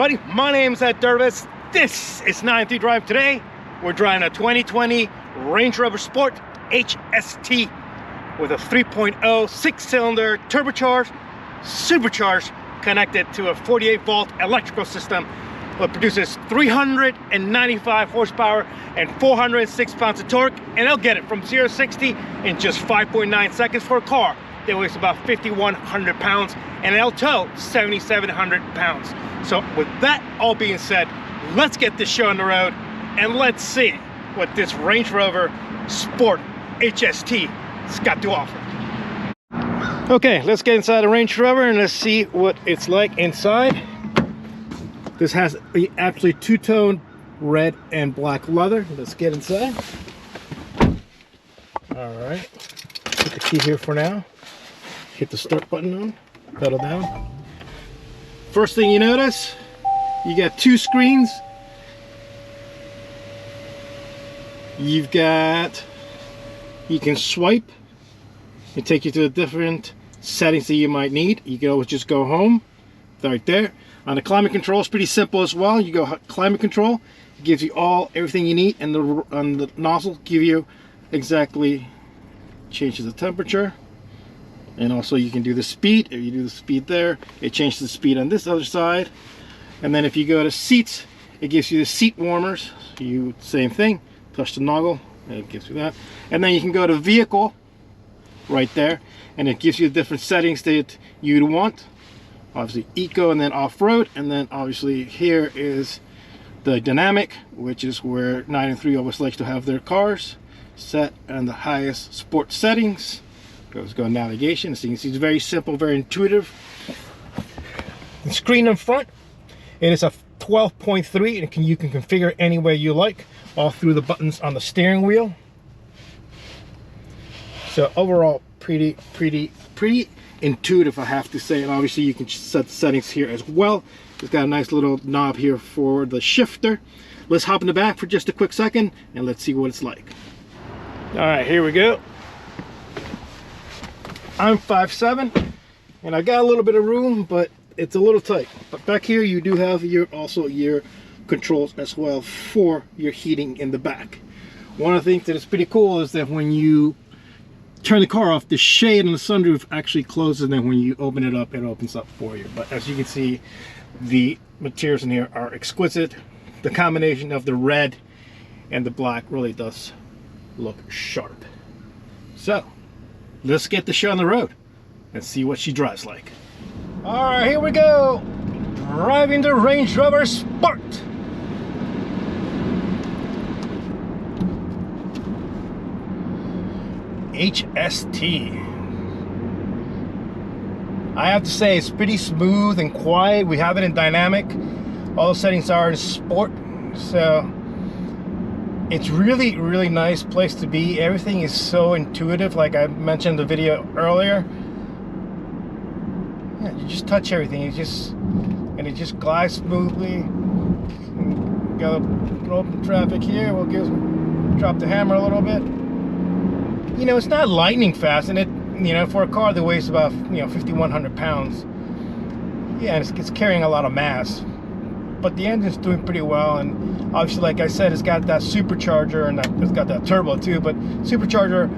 everybody, my name is Ed Dervis. This is 93 Drive. Today we're driving a 2020 Range Rover Sport HST with a 3.0 6-cylinder turbocharged, supercharged, connected to a 48-volt electrical system that produces 395 horsepower and 406 pounds of torque, and it'll get it from 0 to 60 in just 5.9 seconds for a car that weighs about 5,100 pounds, and it'll tow 7,700 pounds. So with that all being said, let's get this show on the road and let's see what this Range Rover Sport HST has got to offer. Okay, let's get inside the Range Rover and let's see what it's like inside. This has the absolutely two-tone red and black leather. Let's get inside. All right, put the key here for now. Hit the start button on, pedal down. First thing you notice, you got two screens. You can swipe and take you to the different settings that you might need. You can always just go home, right there. On the climate control, it's pretty simple as well. You go climate control, it gives you everything you need, and on the nozzle give you exactly, changes the temperature. And also you can do the speed. If you do the speed there, it changes the speed on this other side. And then if you go to seats, it gives you the seat warmers. So you, same thing, touch the nozzle, and it gives you that. And then you can go to vehicle right there, and it gives you the different settings that you'd want. Obviously eco and then off-road, and then obviously here is the dynamic, which is where 93 always likes to have their cars set on the highest sport settings. Let's go navigation. So you can see it's very simple, very intuitive. The screen in front, it is a 12.3, and you can configure any way you like, all through the buttons on the steering wheel. So overall, pretty intuitive, I have to say. And obviously you can set the settings here as well. It's got a nice little knob here for the shifter. Let's hop in the back for just a quick second and let's see what it's like. All right, here we go. I'm 5'7", and I got a little bit of room, but it's a little tight. But back here you do have also your controls as well for your heating in the back. One of the things that is pretty cool is that when you turn the car off, the shade on the sunroof actually closes, and then when you open it up, it opens up for you. But as you can see, the materials in here are exquisite. The combination of the red and the black really does look sharp. So let's get the show on the road and see what she drives like. All right, here we go. Driving the Range Rover Sport. HST. I have to say it's pretty smooth and quiet. We have it in dynamic. All the settings are in sport. So it's really nice place to be. Everything is so intuitive, like I mentioned in the video earlier. Yeah, you just touch everything, it just glides smoothly. Got to open traffic here. We'll drop the hammer a little bit. You know, it's not lightning fast, and it, you know, for a car that weighs about 5,100 pounds, yeah, it's carrying a lot of mass. But the engine's doing pretty well, and obviously, like I said, it's got that supercharger, and it's got that turbo too. But supercharger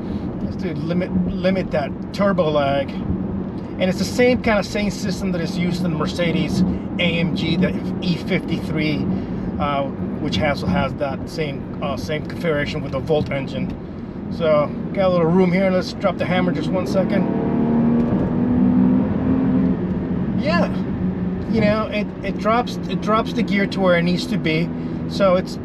is to limit that turbo lag, and it's the same system that is used in the Mercedes-AMG, the E53, which also has that same configuration with a Volt engine. So got a little room here. Let's drop the hammer just 1 second. Yeah. You know, it drops the gear to where it needs to be. So it's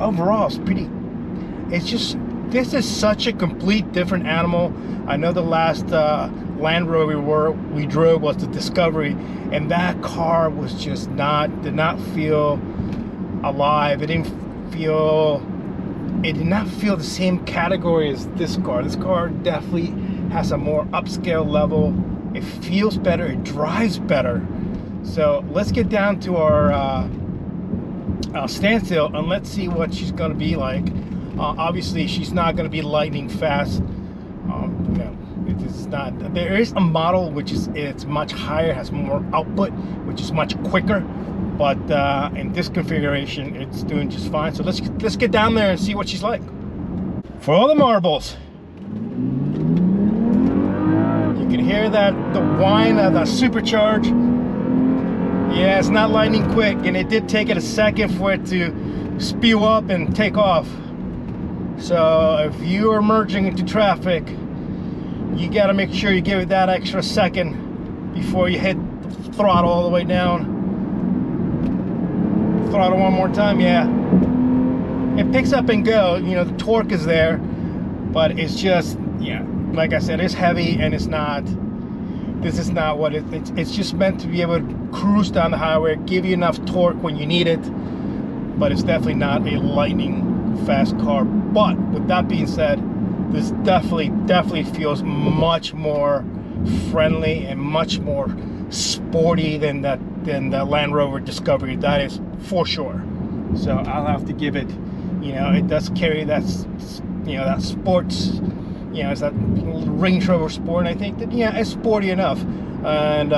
overall this is such a complete different animal. I know the last Land Rover we drove was the Discovery, and that car was just did not feel alive. It did not feel the same category as this car. This car definitely has a more upscale level. It feels better, it drives better. So let's get down to our standstill and let's see what she's going to be like. Obviously, she's not going to be lightning fast. It is not. There is a model which it's much higher, has more output, which is much quicker. but in this configuration it's doing just fine. So let's get down there and see what she's like. For all the marbles, you can hear that the whine of the supercharge. Yeah, it's not lightning quick, and it did take it a second for it to spew up and take off. So if you are merging into traffic, you got to make sure you give it that extra second before you hit the throttle all the way down. Throttle one more time. Yeah, it picks up and go. You know, the torque is there, but it's just, yeah, like I said, it's heavy, and it's not, this is not what it's just meant to be able to cruise down the highway, give you enough torque when you need it, but it's definitely not a lightning fast car. But with that being said, this definitely feels much more friendly and much more sporty than the Land Rover Discovery. That is for sure. So I'll have to give it, you know, it does carry that, you know, that sports, you know, it's that Range Rover Sport. And I think that, yeah, it's sporty enough. And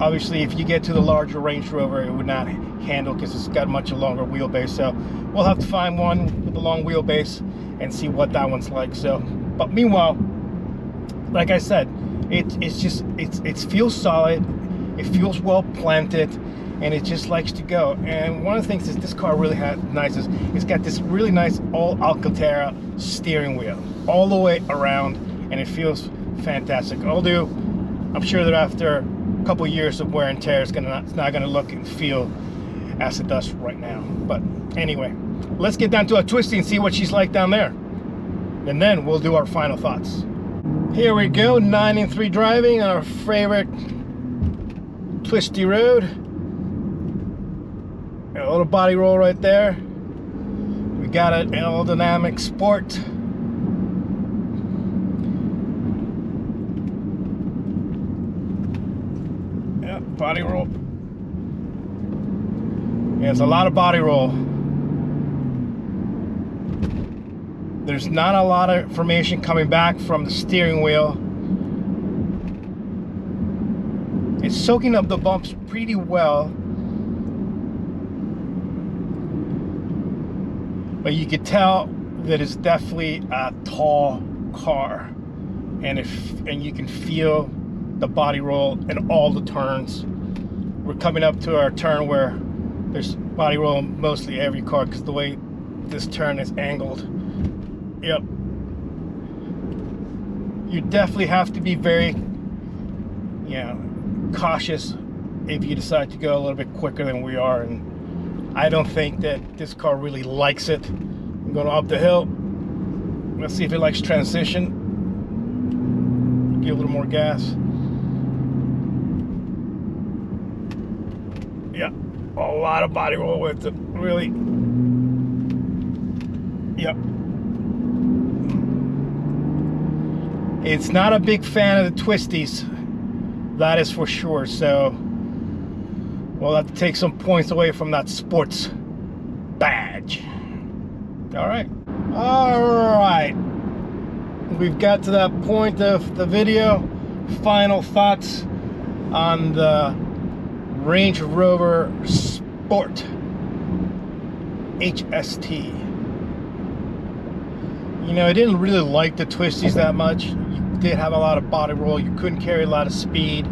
obviously if you get to the larger Range Rover, it would not handle, because it's got much longer wheelbase. So we'll have to find one with a long wheelbase and see what that one's like. So, but meanwhile, like I said, it feels solid, it feels well planted, and it just likes to go. And one of the things that this car really has nice is it's got this really nice all Alcantara steering wheel all the way around, and it feels fantastic. Although I'm sure that after a couple years of wear and tear, it's not gonna look and feel as it does right now. But anyway, let's get down to a twisty and see what she's like down there, and then we'll do our final thoughts. Here we go, 9 and 3 driving on our favorite twisty road. A little body roll right there. We got an aerodynamic sport. Yeah, body roll. Yeah, it's a lot of body roll. There's not a lot of information coming back from the steering wheel. It's soaking up the bumps pretty well. But you could tell that it's definitely a tall car. And you can feel the body roll in all the turns. We're coming up to our turn where there's body roll in mostly every car, because the way this turn is angled. Yep. You definitely have to be very, you know, cautious if you decide to go a little bit quicker than we are. And I don't think that this car really likes it. I'm going up the hill. Let's see if it likes transition. Give a little more gas. Yeah, a lot of body roll with it, really. Yep. It's not a big fan of the twisties, that is for sure. So we'll have to take some points away from that sports badge. All right, we've got to that point of the video. Final thoughts on the Range Rover Sport HST. You know, I didn't really like the twisties that much. You did have a lot of body roll. You couldn't carry a lot of speed.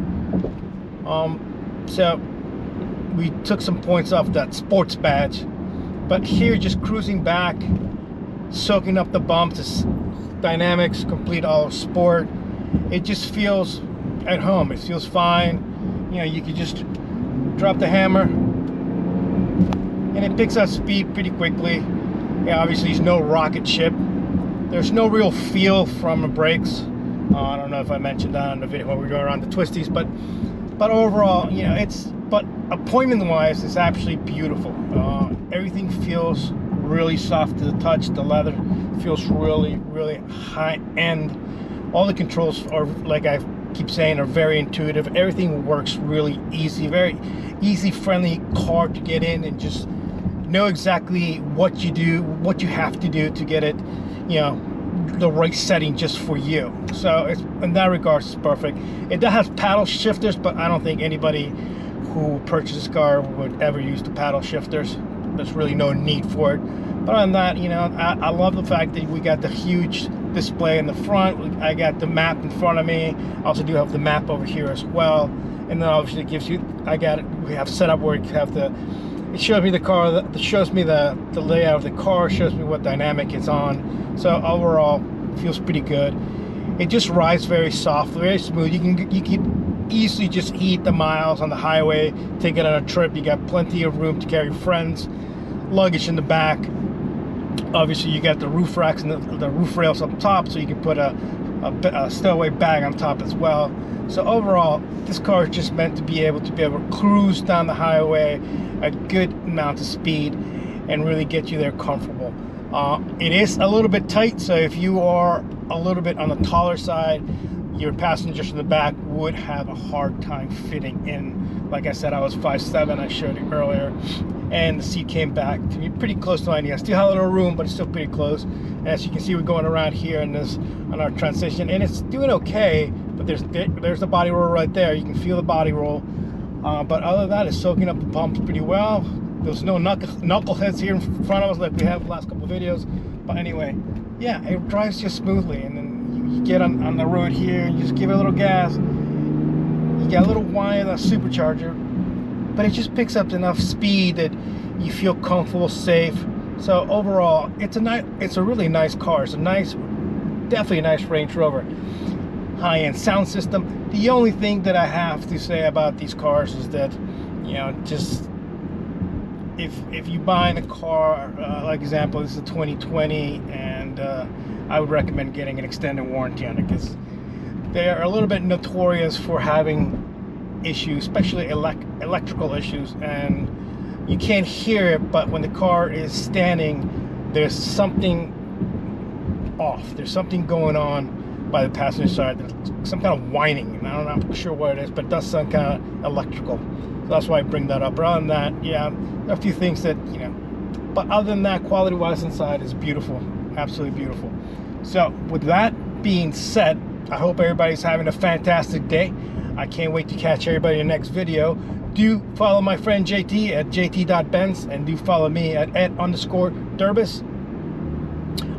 So we took some points off that sports badge. But here, just cruising back, soaking up the bumps, this dynamics, complete all sport. It just feels at home. It feels fine. You know, you could just drop the hammer, and it picks up speed pretty quickly. Yeah, obviously, it's no rocket ship. There's no real feel from the brakes. I don't know if I mentioned that in the video when we were going around the twisties, but overall, you know, but appointment-wise, it's actually beautiful. Everything feels really soft to the touch. The leather feels really, really high-end. All the controls are, like I keep saying, are very intuitive. Everything works really easy, very easy, friendly car to get in and just know exactly what you do, what you have to do to get it, you know, the right setting just for you. So it's, in that regard, it's perfect. It does have paddle shifters, but I don't think anybody who purchased this car would ever use the paddle shifters. There's really no need for it. But on that, you know, I love the fact that we got the huge display in the front. I got the map in front of me. I also do have the map over here as well. And then obviously it gives you, we have set up where you have it shows me the car, it shows me the layout of the car, shows me what dynamic it's on. So overall, it feels pretty good. It just rides very soft, very smooth. You can easily just eat the miles on the highway, take it on a trip. You got plenty of room to carry friends, luggage in the back. Obviously you got the roof racks and the roof rails up top, so you can put a stowaway bag on top as well. So overall, this car is just meant to be able to cruise down the highway a good amount of speed and really get you there comfortable. It is a little bit tight, so if you are a little bit on the taller side, your passengers in the back would have a hard time fitting in. Like I said, I was 5'7", I showed you earlier, and the seat came back to be pretty close to my knee. I still have a little room, but it's still pretty close. And as you can see, we're going around here on our transition, and it's doing okay, but there's the body roll right there. You can feel the body roll. But other than that, it's soaking up the bumps pretty well. There's no knuckleheads here in front of us like we have the last couple of videos. But anyway, yeah, it drives just smoothly. And then you get on the road here and you just give it a little gas. You get a little whine of that supercharger, but it just picks up enough speed that you feel comfortable, safe. So overall, it's a really nice car. It's definitely a nice Range Rover. High-end sound system. The only thing that I have to say about these cars is that, you know, just if you buy a car, like example, this is a 2020, and I would recommend getting an extended warranty on it, because they are a little bit notorious for having issues, especially electrical issues, and you can't hear it, but when the car is standing, there's something off. There's something going on by the passenger side. There's some kind of whining, and I'm not sure what it is, but it does sound kind of electrical. So that's why I bring that up. But other than that, yeah, there are a few things that, you know, but other than that, quality-wise inside is beautiful, absolutely beautiful. So with that being said, I hope everybody's having a fantastic day. I can't wait to catch everybody in the next video. Do follow my friend JT at jt.benz, and do follow me at @_Durbis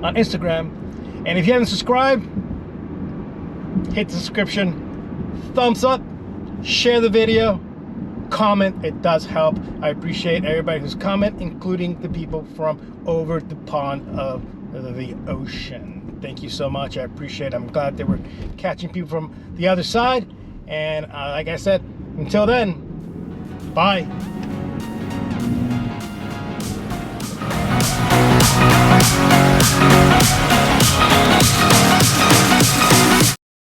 on Instagram. And if you haven't subscribed, hit the subscription, thumbs up, share the video, comment. It does help. I appreciate everybody who's comment, including the people from over the pond of the ocean. Thank you so much. I appreciate it. I'm glad that we're catching people from the other side. And like I said, until then, bye.